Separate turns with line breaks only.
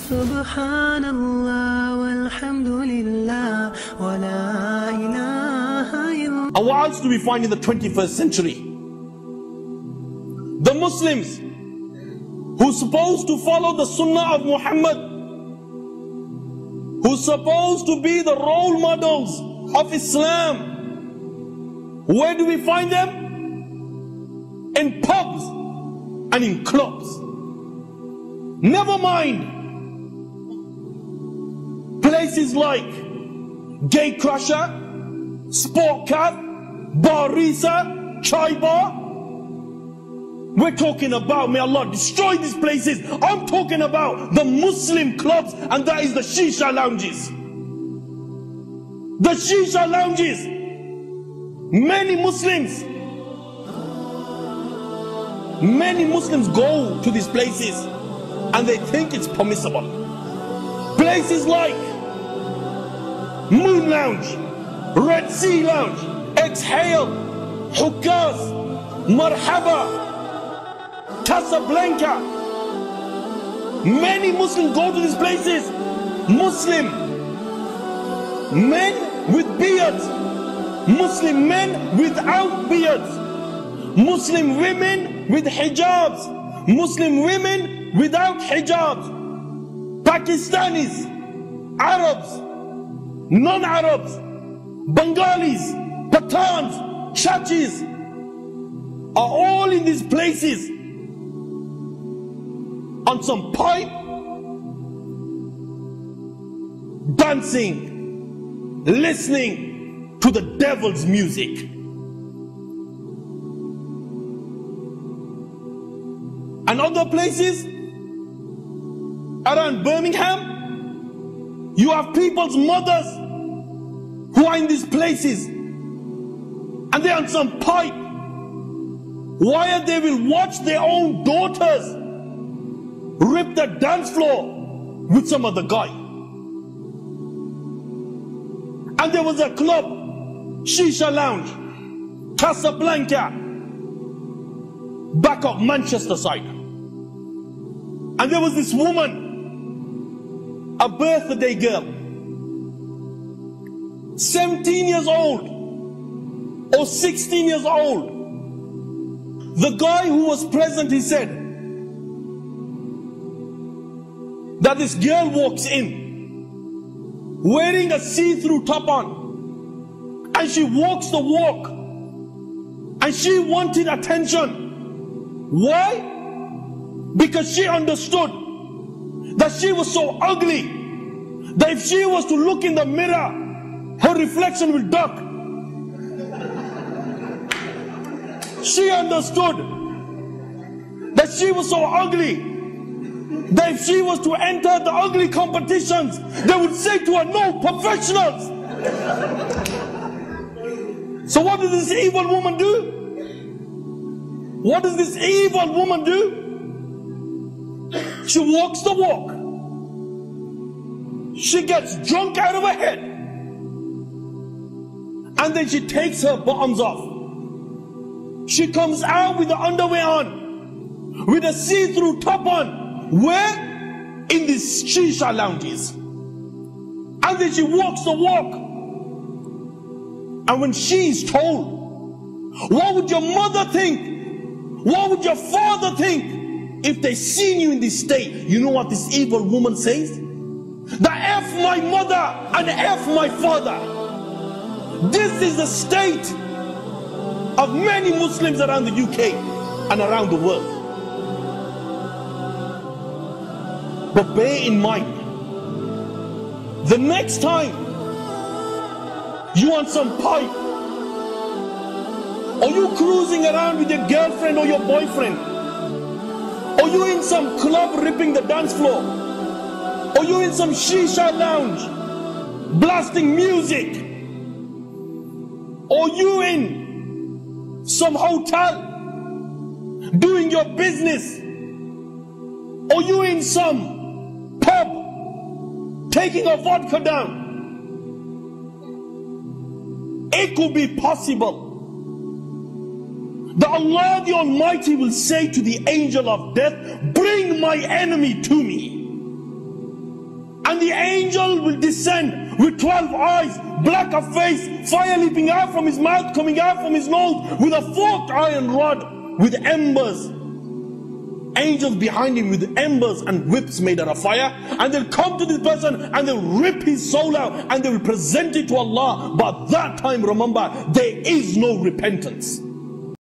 Subhanallah walhamdulillah wa la ilaha illallah.
And what else do we find in the 21st century? The Muslims who's supposed to follow the Sunnah of Muhammad, who's supposed to be the role models of Islam, where do we find them? In pubs and in clubs. Never mind places like Gate Crusher, Sport Cat, Barisa, Chai Bar. We're talking about, may Allah destroy these places. I'm talking about the Muslim clubs, and that is the Shisha lounges. The Shisha lounges. Many Muslims go to these places and they think it's permissible. Places like Moon Lounge, Red Sea Lounge, Exhale, Hukkas, Marhaba, Casablanca. Many Muslims go to these places. Muslim men with beards, Muslim men without beards, Muslim women with hijabs, Muslim women without hijabs, Pakistanis, Arabs, non-Arabs, Bengalis, Pathans, Chachis are all in these places on some pipe, dancing, listening to the devil's music. And other places around Birmingham, you have people's mothers who are in these places and they're on some pipe while they will watch their own daughters rip the dance floor with some other guy. And there was a club, Shisha Lounge, Casablanca, back of Manchester side. And there was this woman, a birthday girl, 17 years old or 16 years old. The guy who was present, he said that this girl walks in wearing a see-through top on, and she walks the walk, and she wanted attention. Why? Because she understood that she was so ugly that if she was to look in the mirror, her reflection will duck. She understood that she was so ugly that if she was to enter the ugly competitions, they would say to her, no, professionals. So what does this evil woman do? What does this evil woman do? She walks the walk. She gets drunk out of her head. And then she takes her bottoms off. She comes out with the underwear on, with a see-through top on. Where? In these Shisha lounges. And then she walks the walk. And when she is told, what would your mother think? What would your father think if they seen you in this state? You know what this evil woman says? The F my mother and F my father. This is the state of many Muslims around the UK and around the world. But bear in mind, the next time you want some pipe, or you cruising around with your girlfriend or your boyfriend, or you in some club ripping the dance floor, or you in some Shisha lounge blasting music, or you in some hotel doing your business, or you in some pub taking a vodka down, it could be possible that Allah the Almighty will say to the angel of death, bring my enemy to me. And the angel will descend with 12 eyes, black of face, fire leaping out from his mouth, coming out from his nose, with a forked iron rod, with embers. Angels behind him with embers and whips made out of fire. And they'll come to this person and they'll rip his soul out and they will present it to Allah. But that time, remember, there is no repentance.